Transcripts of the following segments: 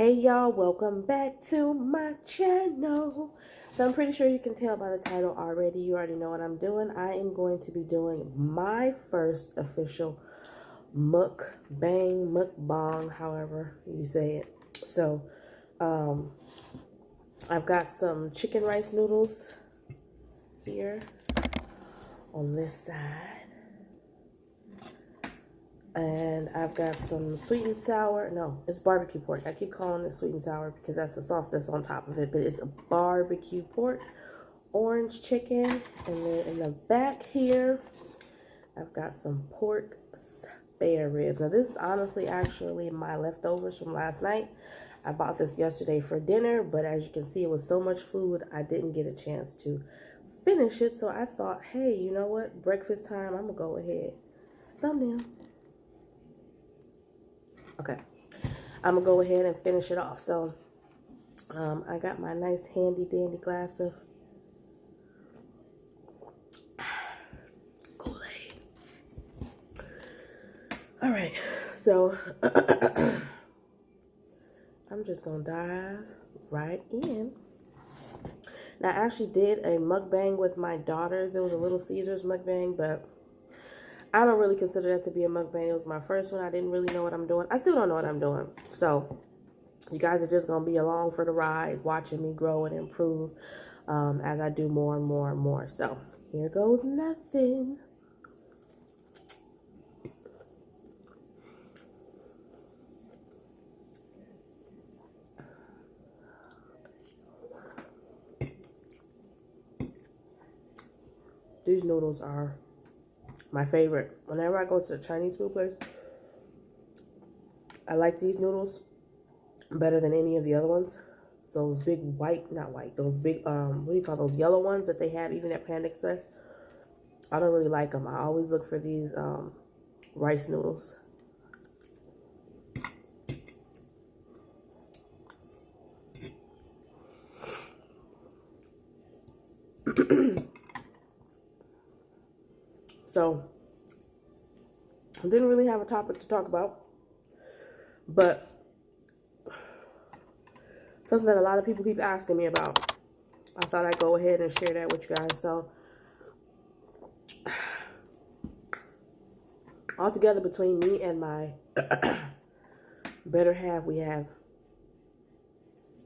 Hey y'all, welcome back to my channel. So I'm pretty sure you can tell by the title already. You already know what I'm doing. I am going to be doing my first official mukbang, however you say it. So I've got some chicken rice noodles here on this side. And I've got some sweet and sour. No, it's barbecue pork. I keep calling it sweet and sour because that's the sauce that's on top of it. But it's a barbecue pork, orange chicken. And then in the back here, I've got some pork spare ribs. Now, this is honestly actually my leftovers from last night. I bought this yesterday for dinner. But as you can see, it was so much food, I didn't get a chance to finish it. So I thought, hey, you know what? Breakfast time, I'm going to go ahead. Thumbnail. Okay, I'm gonna go ahead and finish it off. So I got my nice handy dandy glass of Kool-Aid. All right, so I'm just gonna dive right in. Now, I actually did a mukbang with my daughters. It was a Little Caesars mukbang, but I don't really consider that to be a mukbang. It was my first one. I didn't really know what I'm doing. I still don't know what I'm doing. So you guys are just going to be along for the ride, watching me grow and improve as I do more and more and more. So here goes nothing. These noodles are my favorite. Whenever I go to the Chinese food place, I like these noodles better than any of the other ones. Those big those big, what do you call those yellow ones that they have even at Panda Express? I don't really like them. I always look for these rice noodles. So, I didn't really have a topic to talk about, but something that a lot of people keep asking me about. I thought I'd go ahead and share that with you guys. So, altogether between me and my better half, we have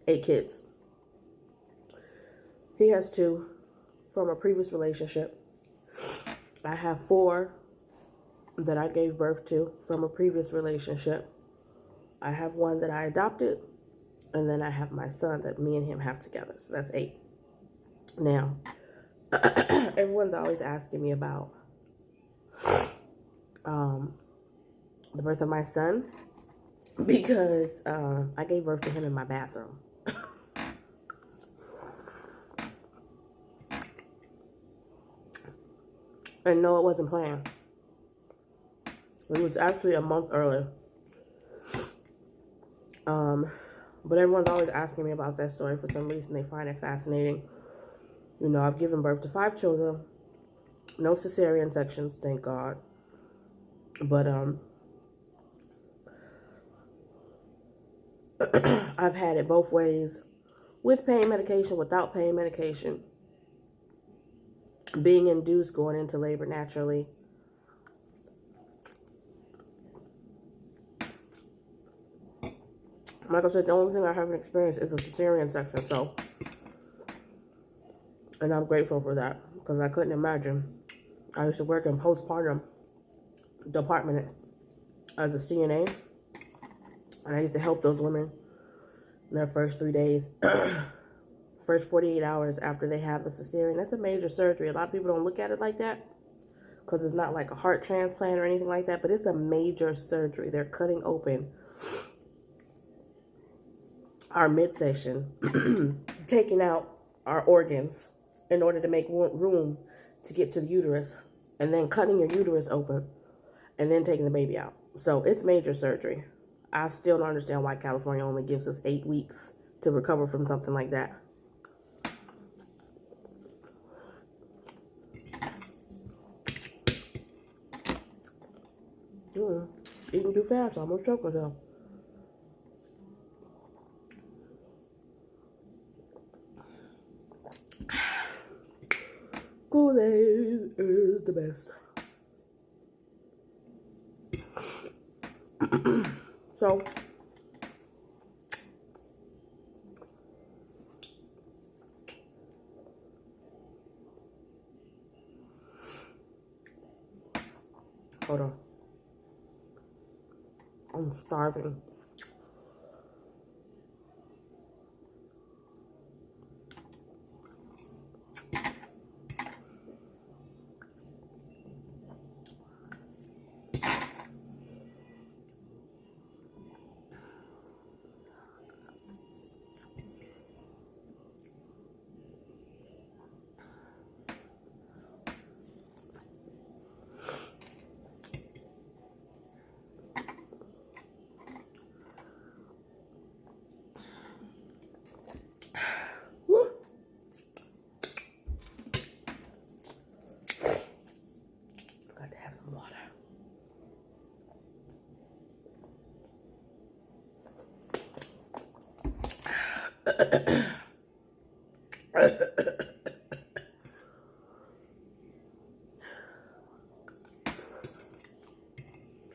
8 kids. He has 2 from a previous relationship. I have 4 that I gave birth to from a previous relationship. I have 1 that I adopted, and then I have my son that me and him have together. So that's 8. Now, everyone's always asking me about the birth of my son because I gave birth to him in my bathroom. And no, it wasn't planned. It was actually a month early. But everyone's always asking me about that story. For some reason, they find it fascinating. You know, I've given birth to 5 children. No cesarean sections, thank God. But I've had it both ways. With pain medication, without pain medication. Being induced going into labor naturally. Like I said, the only thing I haven't experienced is a cesarean section, so. And I'm grateful for that, because I couldn't imagine. I used to work in postpartum department as a CNA, and I used to help those women in their first 3 days, first 48 hours after they have the cesarean. That's a major surgery. A lot of people don't look at it like that, because it's not like a heart transplant or anything like that, but it's a major surgery. They're cutting open our midsection, taking out our organs in order to make room to get to the uterus, and then cutting your uterus open, and then taking the baby out. So it's major surgery. I still don't understand why California only gives us 8 weeks to recover from something like that. Eating too fast, I almost choked myself. Kool-Aid is the best. So, hold on. I'm starving. Woo. Got to have some water.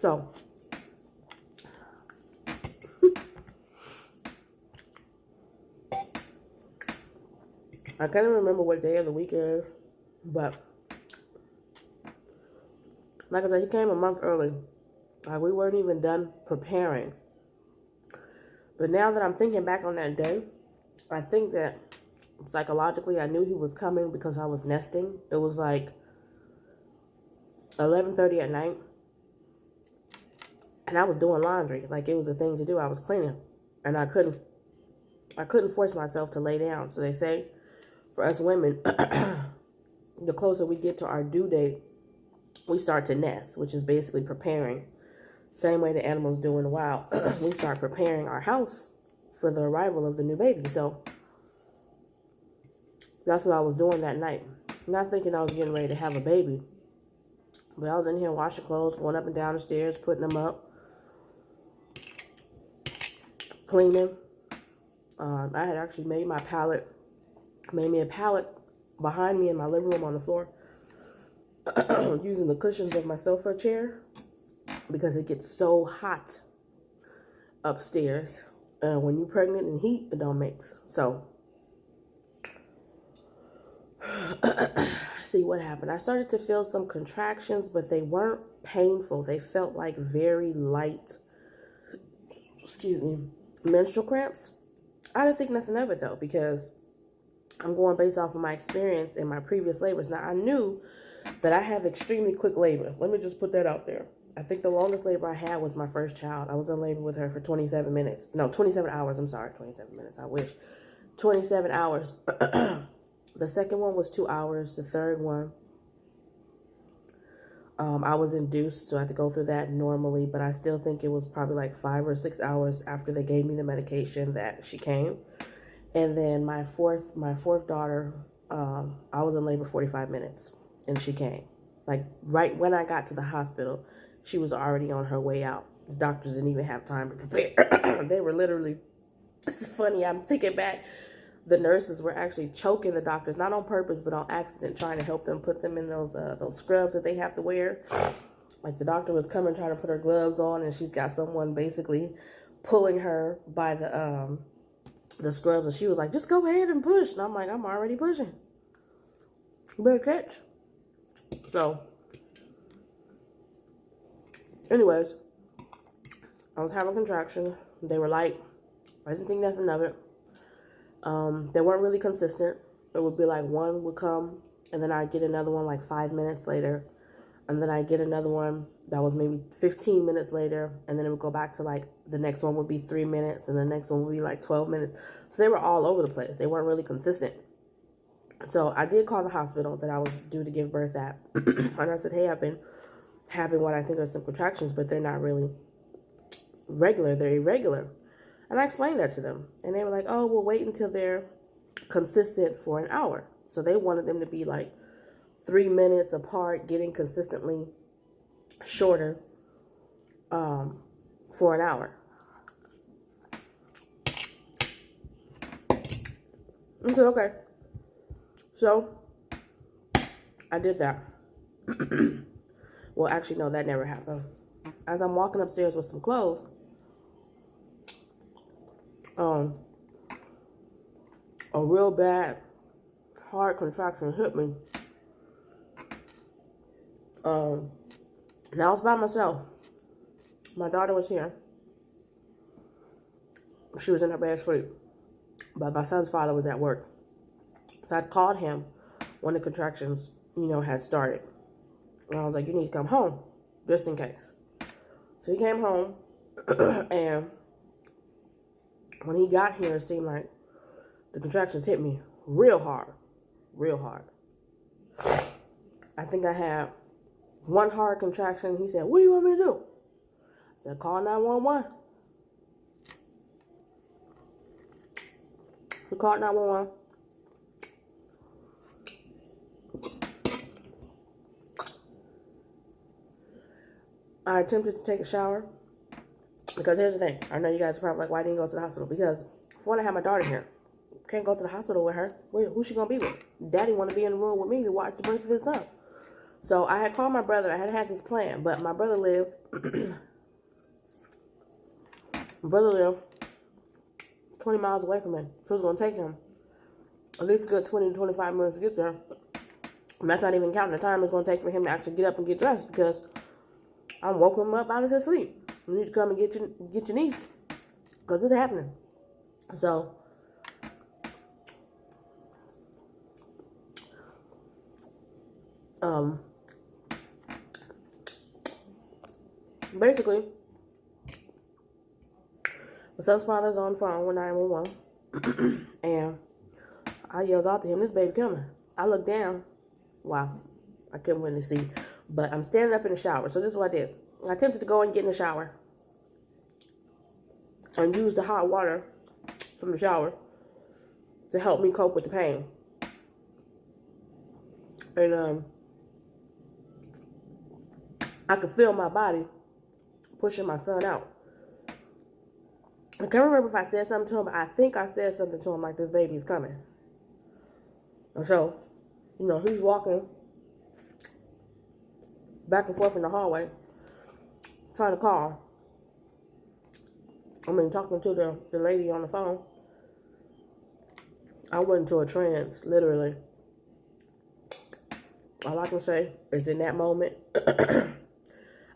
So, I can't even remember what day of the week it is, but like I said, he came a month early. Like, we weren't even done preparing. But now that I'm thinking back on that day, I think that psychologically I knew he was coming because I was nesting. It was like 11:30 at night. And I was doing laundry. Like, it was a thing to do. I was cleaning. And I couldn't force myself to lay down. So they say, for us women, the closer we get to our due date, we start to nest, which is basically preparing. Same way the animals do in the wild. We start preparing our house for the arrival of the new baby. So that's what I was doing that night. Not thinking I was getting ready to have a baby. But I was in here washing clothes, going up and down the stairs, putting them up, cleaning. I had actually made me a pallet behind me in my living room on the floor, using the cushions of my sofa chair because it gets so hot upstairs. When you're pregnant and heat, it don't mix. So, see what happened. I started to feel some contractions, but they weren't painful. They felt like very light, menstrual cramps. I didn't think nothing of it though, because I'm going based off of my experience in my previous labors. Now, I knew that I have extremely quick labor. Let me just put that out there. I think the longest labor I had was my first child. I was in labor with her for 27 minutes. No, 27 hours. I'm sorry, 27 minutes. I wish. 27 hours. The second one was 2 hours. The third one, I was induced, so I had to go through that normally, but I still think it was probably like 5 or 6 hours after they gave me the medication that she came. And then my fourth daughter, I was in labor 45 minutes and she came. Like, right when I got to the hospital, she was already on her way out. The doctors didn't even have time to prepare. They were literally, it's funny, I'm thinking back, the nurses were actually choking the doctors, not on purpose, but on accident, trying to help them put them in those scrubs that they have to wear. Like, the doctor was coming, trying to put her gloves on, and she's got someone basically pulling her by the scrubs, and she was like, just go ahead and push. And I'm like, I'm already pushing. You better catch. So, anyways, I was having contractions. They were light. I didn't think nothing of it. They weren't really consistent. It would be like one would come, and then I'd get another one like 5 minutes later. And then I'd get another one that was maybe 15 minutes later. And then it would go back to like, the next one would be 3 minutes. And the next one would be like 12 minutes. So they were all over the place. They weren't really consistent. So I did call the hospital that I was due to give birth at. And I said, hey, I've been having what I think are some contractions, but they're not really regular. They're irregular. And I explained that to them. And they were like, oh, we'll wait until they're consistent for an hour. So they wanted them to be like 3 minutes apart, getting consistently shorter for an hour. I said, okay. So I did that. Well, actually, no, that never happened. As I'm walking upstairs with some clothes, a real bad, hard contraction hit me. Now I was by myself. My daughter was here. She was in her bed asleep. But my son's father was at work. So I called him when the contractions, had started. And I was like, you need to come home, just in case. So he came home, and when he got here, it seemed like the contractions hit me real hard. Real hard. I think I had one hard contraction. He said, what do you want me to do? I said, call 911. He called 911. I attempted to take a shower. Because here's the thing. I know you guys are probably like, why didn't you go to the hospital? Because for one, I have my daughter here. Can't go to the hospital with her. Who's she going to be with? Daddy want to be in the room with me to watch the birth of his son. So I had called my brother. I had this plan. But my brother lived... my brother lived 20 miles away from me. So it was going to take him at least a good 20 to 25 minutes to get there. And that's not even counting the time it's going to take for him to actually get up and get dressed, because I'm woke him up out of his sleep. You need to come and get your niece, because it's happening. So basically, my son's father's on the phone with 911, and I yells out to him, this baby coming. I look down. Wow. I couldn't really see. But I'm standing up in the shower. So this is what I did. I attempted to go and get in the shower and use the hot water from the shower to help me cope with the pain. And I could feel my body pushing my son out. I can't remember if I said something to him, but I think I said something to him like, this baby's coming. And so, he's walking back and forth in the hallway, trying to call. Talking to the lady on the phone. I went into a trance, literally. All I can say is in that moment,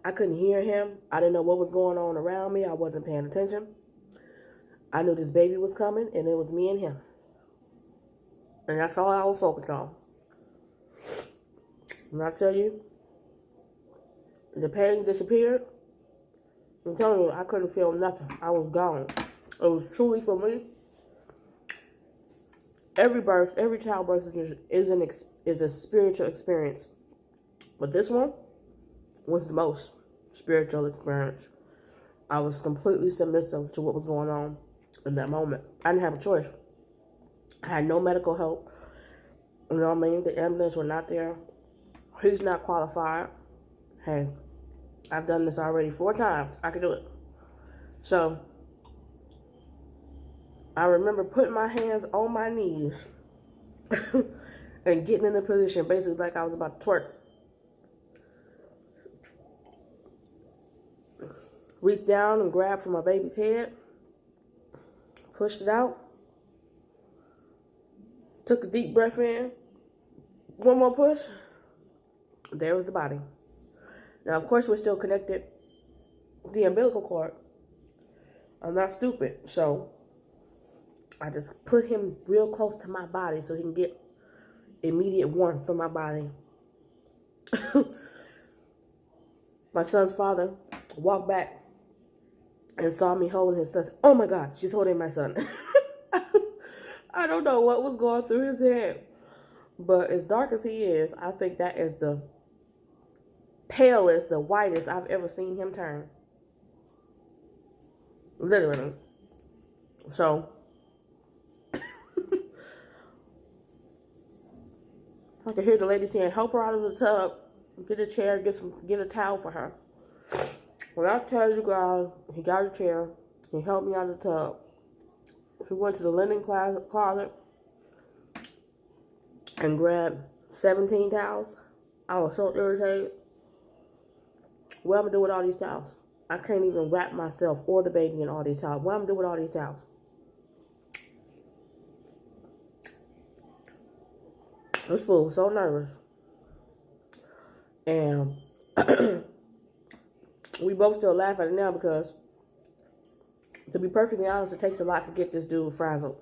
I couldn't hear him. I didn't know what was going on around me. I wasn't paying attention. I knew this baby was coming, and it was me and him. And that's all I was focused on. And I tell you, the pain disappeared. I'm telling you, I couldn't feel nothing. I was gone. It was truly, for me, every childbirth is a spiritual experience. But this one was the most spiritual experience. I was completely submissive to what was going on in that moment. I didn't have a choice. I had no medical help. You know what I mean? The ambulance were not there. He's not qualified. Hey, I've done this already 4 times. I could do it. So, I remember putting my hands on my knees and getting in a position basically like I was about to twerk. Reached down and grabbed for my baby's head. Pushed it out. Took a deep breath in. One more push. There was the body. Now, of course, we're still connected to the umbilical cord. I'm not stupid. So, I just put him real close to my body so he can get immediate warmth from my body. My son's father walked back and saw me holding his son. Oh my God, she's holding my son. I don't know what was going through his head. But as dark as he is, I think that is the palest, the whitest I've ever seen him turn. Literally. So, I could hear the lady saying, help her out of the tub. Get a chair, get a towel for her. When I tell you guys, he got a chair. He helped me out of the tub. He went to the linen closet and grabbed 17 towels. I was so irritated. What I'm gonna do with all these towels? I can't even wrap myself or the baby in all these towels. What I'm gonna do with all these towels? This fool was so nervous. And we both still laugh at it now because, to be perfectly honest, it takes a lot to get this dude frazzled.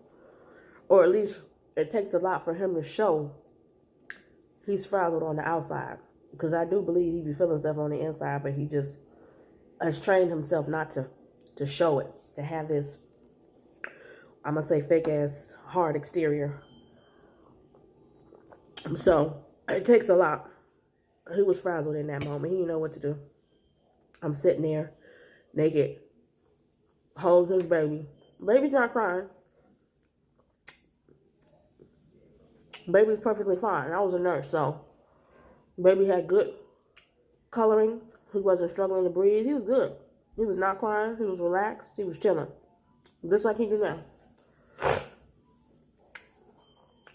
Or at least it takes a lot for him to show he's frazzled on the outside. Because I do believe he be feeling stuff on the inside, but he just has trained himself not to show it. To have this, I'm going to say, fake ass hard exterior. So it takes a lot. He was frazzled in that moment. He didn't know what to do. I'm sitting there naked, holding his baby. Baby's not crying. Baby's perfectly fine. I was a nurse, so baby had good coloring. He wasn't struggling to breathe. He was good. He was not crying. He was relaxed. He was chilling. Just like he do now.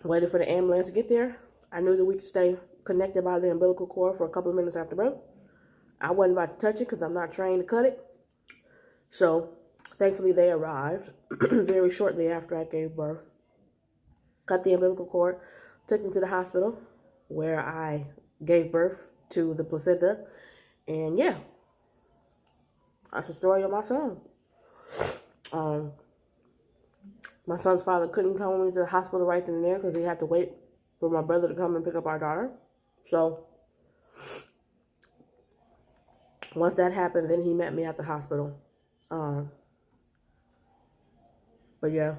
Waited for the ambulance to get there. I knew that we could stay connected by the umbilical cord for a couple of minutes after birth. I wasn't about to touch it because I'm not trained to cut it. So, thankfully, they arrived very shortly after I gave birth. Cut the umbilical cord, took me to the hospital where I gave birth to the placenta. And yeah, that's the story of my son. My son's father couldn't come into the hospital right then and there because he had to wait for my brother to come and pick up our daughter. So, once that happened, then he met me at the hospital. But yeah.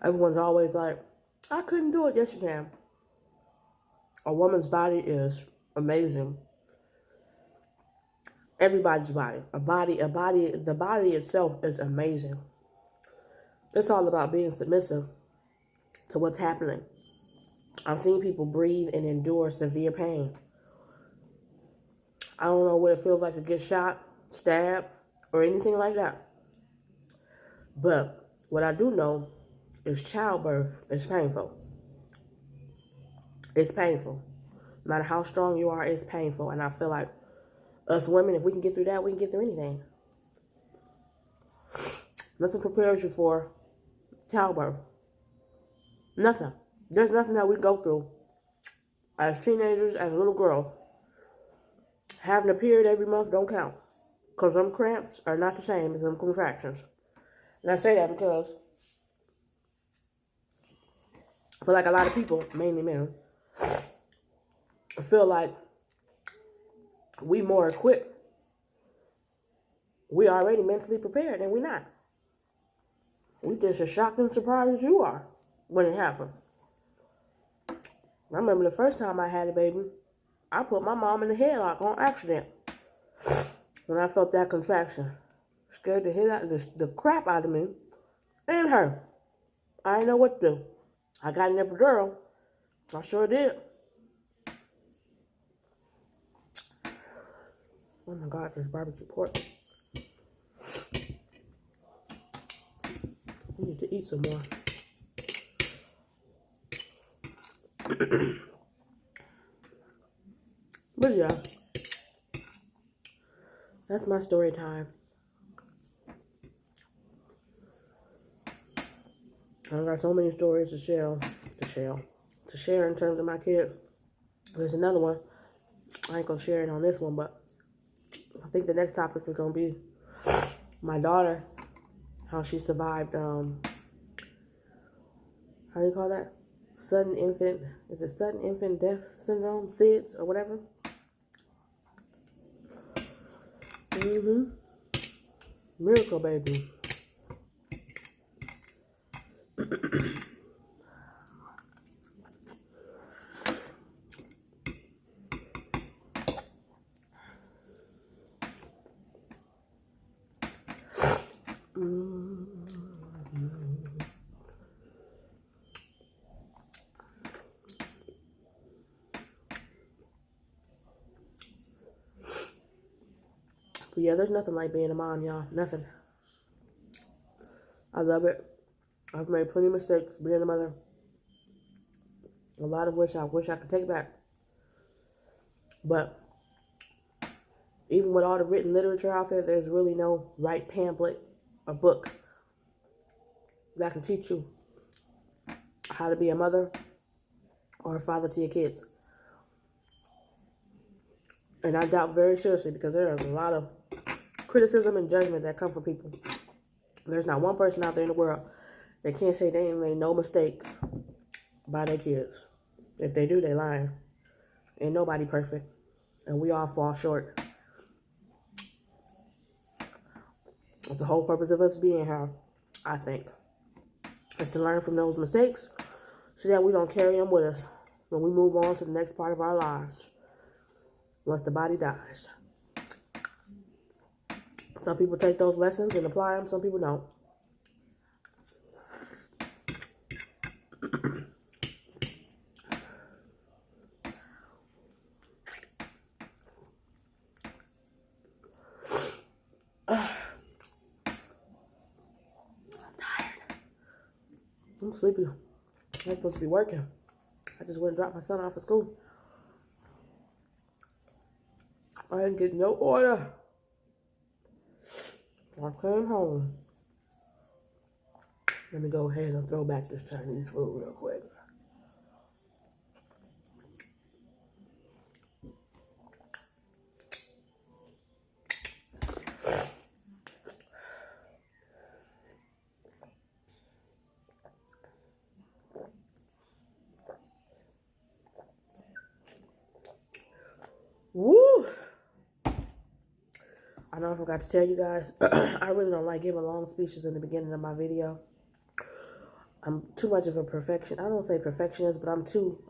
Everyone's always like, I couldn't do it. Yes, you can. A woman's body is amazing. Everybody's body. The body itself is amazing. It's all about being submissive to what's happening. I've seen people breathe and endure severe pain. I don't know what it feels like to get shot, stabbed, or anything like that. But what I do know is childbirth is painful. It's painful. No matter how strong you are, it's painful. And I feel like us women, if we can get through that, we can get through anything. Nothing prepares you for childbirth. Nothing. There's nothing that we go through as teenagers, as little girls. Having a period every month don't count. Because them cramps are not the same as them contractions. And I say that because I feel like a lot of people, mainly men, feel like we more equipped. We already mentally prepared, and we're not. We just as shocked and surprised as you are when it happened. I remember the first time I had a baby, I put my mom in the headlock on accident when I felt that contraction. Scared the hit out the crap out of me and her. I didn't know what to do. I got an epidural. I sure did. Oh my God, this barbecue pork. I need to eat some more. But yeah, that's my story time. I got so many stories to share in terms of my kids. There's another one. I ain't gonna share it on this one, but I think the next topic is gonna be my daughter, how she survived. How do you call that? Sudden infant death syndrome, SIDS or whatever. Miracle baby. But yeah, there's nothing like being a mom, y'all. Nothing. I love it. I've made plenty of mistakes being a mother. A lot of which I wish I could take back. But even with all the written literature out there, there's really no right pamphlet or book that can teach you how to be a mother or a father to your kids. And I doubt very seriously, because there is a lot of criticism and judgment that come from people. There's not one person out there in the world that can't say they ain't made no mistakes by their kids. If they do, they lying. Ain't nobody perfect. And we all fall short. That's the whole purpose of us being here, I think. Is to learn from those mistakes so that we don't carry them with us when we move on to the next part of our lives. Once the body dies. Some people take those lessons and apply them. Some people don't. I'm sleepy. I'm supposed to be working. I just went and dropped my son off at school. I didn't get no order. I came home. Let me go ahead and throw back this Chinese food real quick. Woo! I know I forgot to tell you guys, I really don't like giving long speeches in the beginning of my video. I'm too much of a I don't say perfectionist, but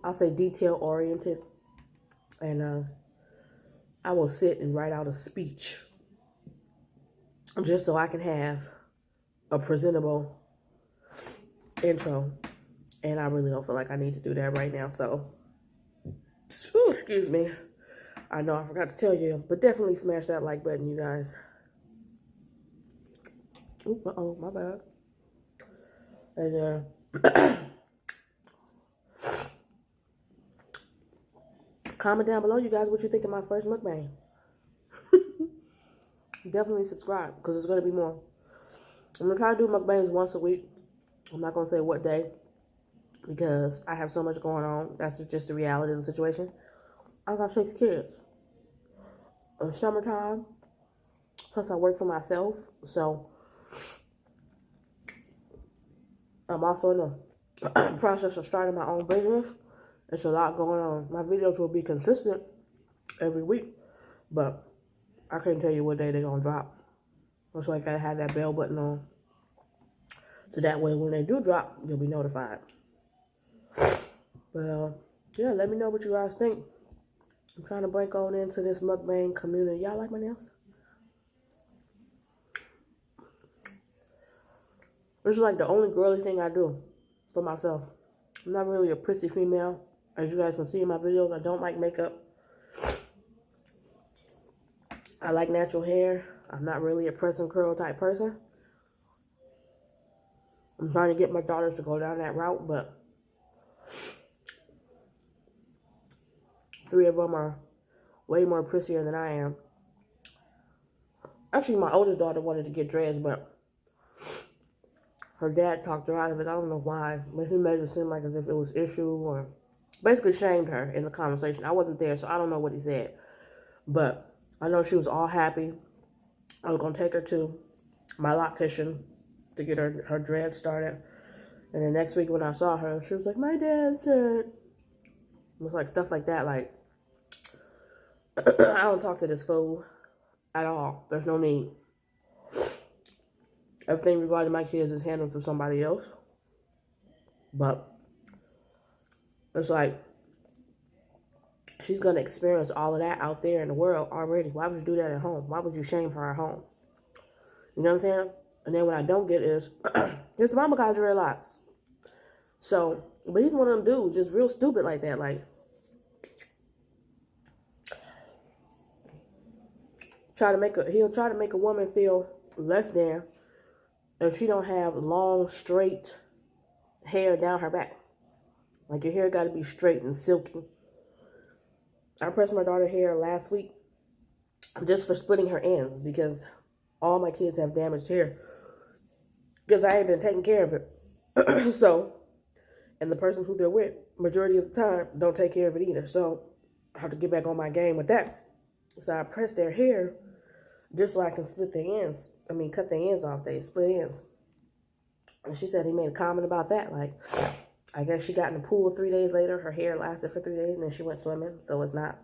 I'll say detail oriented. And I will sit and write out a speech just so I can have a presentable intro. And I really don't feel like I need to do that right now. So, excuse me. I know I forgot to tell you, but definitely smash that like button, you guys. Ooh, uh-oh, my bad. And comment down below, you guys, what you think of my first mukbang. Definitely subscribe, because there's going to be more. I'm going to try to do mukbangs once a week. I'm not going to say what day, because I have so much going on. That's just the reality of the situation. I got 6 kids. In summertime, plus I work for myself, so I'm also in the process of starting my own business. It's a lot going on. My videos will be consistent every week, but I can't tell you what day they're gonna drop. That's why I gotta have that bell button on, so that way when they do drop, you'll be notified. But yeah, let me know what you guys think. I'm trying to break on into this mukbang community. Y'all like my nails? This is like the only girly thing I do for myself. I'm not really a prissy female. As you guys can see in my videos, I don't like makeup. I like natural hair. I'm not really a press and curl type person. I'm trying to get my daughters to go down that route, but 3 of them are way more prissier than I am. Actually, my oldest daughter wanted to get dreads, but her dad talked her out of it. I don't know why, but he made it seem like as if it was issue, or basically shamed her in the conversation. I wasn't there, so I don't know what he said. But I know she was all happy. I was going to take her to my loctician to get her dreads started. And then next week when I saw her, she was like, my dad said. It was like stuff like that. Like, I don't talk to this fool at all. There's no need. Everything regarding my kids is handled through somebody else. But it's like, she's going to experience all of that out there in the world already. Why would you do that at home? Why would you shame her at home? You know what I'm saying? And then what I don't get is, his mama got dreadlocks. So, but he's one of them dudes, just real stupid like that. Like, he'll try to make a woman feel less than if she don't have long, straight, hair down her back. Like, your hair got to be straight and silky. I pressed my daughter's hair last week just for splitting her ends because all my kids have damaged hair because I ain't been taking care of it. So, and the person who they're with, majority of the time, don't take care of it either. So, I have to get back on my game with that. So, I pressed their hair just so I can split their ends. I mean, cut their ends off. They split ends. And she said he made a comment about that. Like, I guess she got in the pool 3 days later. Her hair lasted for 3 days, and then she went swimming. So, it's not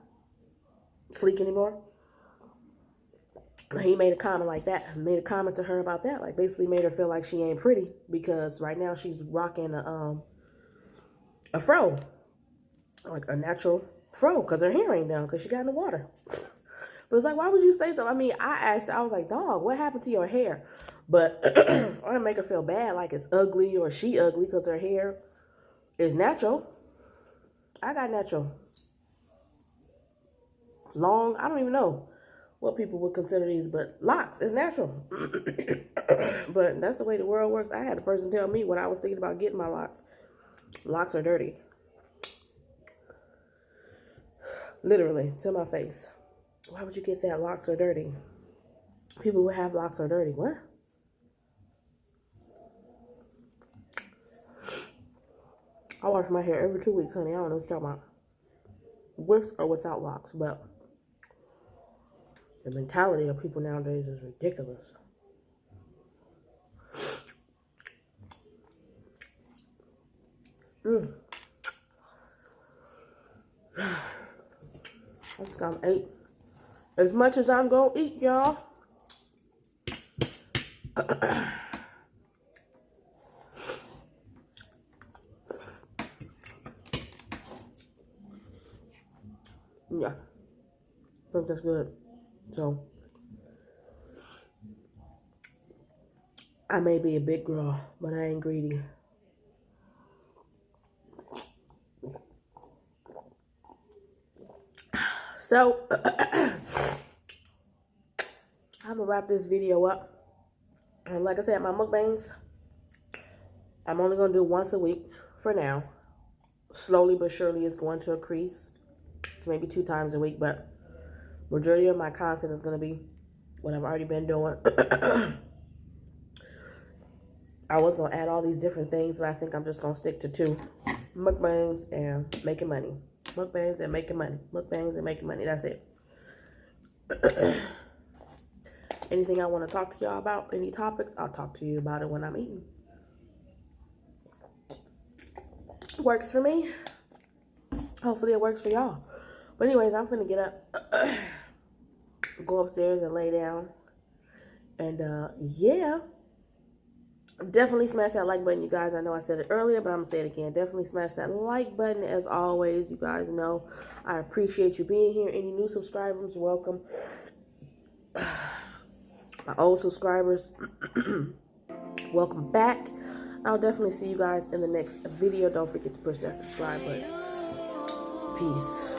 sleek anymore. He made a comment like that. Made a comment to her about that. Like, basically made her feel like she ain't pretty because right now she's rocking a fro. Like a natural fro because her hair ain't done because she got in the water. But it's like, why would you say so? I mean, I asked her, I was like, dog, what happened to your hair? But I didn't make her feel bad like it's ugly or she ugly because her hair is natural. I got natural. Long, I don't even know what people would consider these, but locks is natural. But that's the way the world works. I had a person tell me when I was thinking about getting my locks. Locks are dirty. Literally, to my face. Why would you get that? Locks are dirty. People who have locks are dirty. What? I wash my hair every 2 weeks, honey. I don't know what you're talking about. With or without locks, but the mentality of people nowadays is ridiculous. I think I'm ate as much as I'm gonna eat, y'all. Yeah, I think that's good. So, I may be a big girl, but I ain't greedy. So, I'm gonna wrap this video up. And like I said, my mukbangs, I'm only gonna do once a week for now. Slowly but surely it's going to increase to maybe 2 times a week, but majority of my content is gonna be what I've already been doing. I was gonna add all these different things, but I think I'm just gonna stick to 2. Mukbangs and making money. Mukbangs and making money. Mukbangs and making money. That's it. Anything I want to talk to y'all about, any topics, I'll talk to you about it when I'm eating. Works for me. Hopefully it works for y'all. But anyways, I'm finna get up, go upstairs and lay down. And yeah. Definitely smash that like button, you guys. I know I said it earlier, but I'm going to say it again. Definitely smash that like button. As always, you guys know I appreciate you being here. Any new subscribers, welcome. My old subscribers, welcome back. I'll definitely see you guys in the next video. Don't forget to push that subscribe button. Peace.